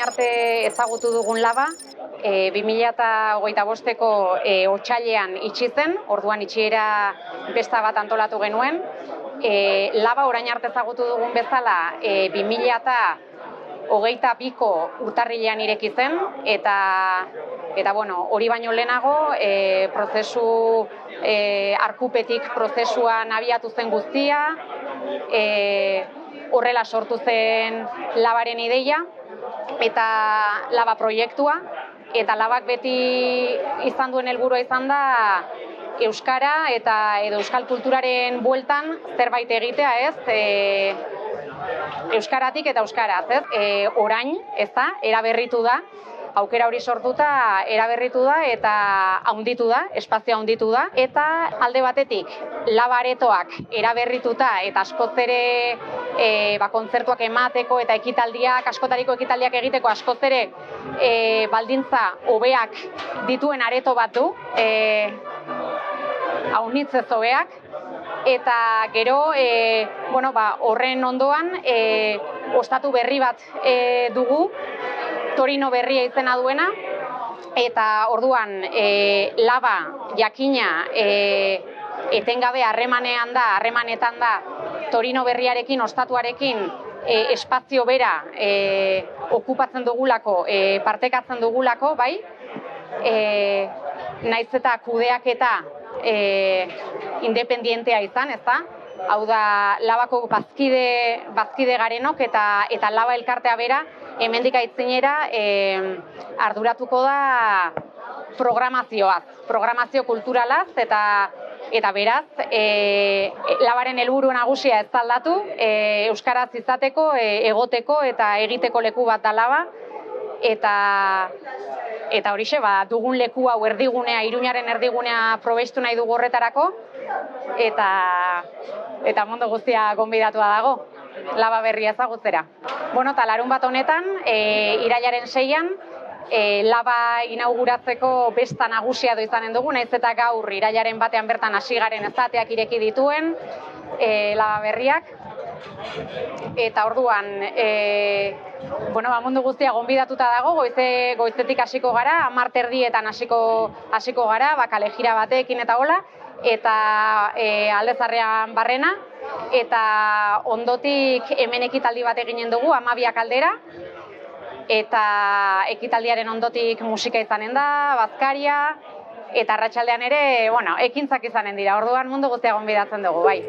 arte ezagutu dugun laba, 2025ko otsailean itxi zen, orduan itxiera besta bat antolatu genuen. Laba orain arte ezagutu dugun bezala 2022ko urtarrilean ireki zen, eta bueno, hori baino lehenago, prozesu arkupetik prozesuan abiatu zen guztia, horrela sortu zen labaren ideia eta laba proiektua, eta labak beti izan duen helburua izan da euskara eta edo euskal kulturaren bueltan zerbait egitea, ez? Euskaratik eta euskaraz, ez? Orain, ez da, eraberritu da, aukera hori sortuta eraberritu da eta handitu da, espazioa handitu da, eta alde batetik laba aretoak eraberrituta eta askoz ere kontzertuak emateko eta ekitaldiak, askotariko ekitaldiak egiteko askoz ere baldintza hobeak dituen areto bat du, aunitzez hobeak, eta gero horren ondoan ostatu berri bat dugu, Torino berria izena duena, eta orduan laba jakina etengabe harremanetan da Torino berriarekin, ostatuarekin espazio bera okupatzen dugulako, partekatzen dugulako, bai? Naiz eta kudeaketa independientea izan, ez da? Hau da, labako bazkide garenok eta laba elkartea bera, hemendik aitzinera arduratuko da programazio kulturalaz, eta beraz, labaren helburu nagusia ez aldatu, euskaraz izateko, egoteko eta egiteko leku bat da laba, eta horixe, dugun leku hau erdigunea, Iruñaren erdigunea probestu nahi dugu horretarako, eta mundu guztia gonbidatua dago, laba berria ezagutzera. Eta larunbat honetan, irailaren 6an, laba inauguratzeko besta nagusia izanen dugu, nahiz eta gaur irailaren batean bertan hasi garen ezateak ireki dituen laba berriak. Eta orduan, mundu guztia gonbidatuta dago, goizetik hasiko gara, 10:30 hasiko gara, kalejira batekin eta hola, eta Aldezarrean barrena, eta ondotik hemen ekitaldi bat eginen dugu, 12 aldera, eta ekitaldiaren ondotik musika izanen da, bazkaria, eta arratsaldean ere, ekintzak izanen dira, orduan mundu guztia gonbidatzen dugu, bai.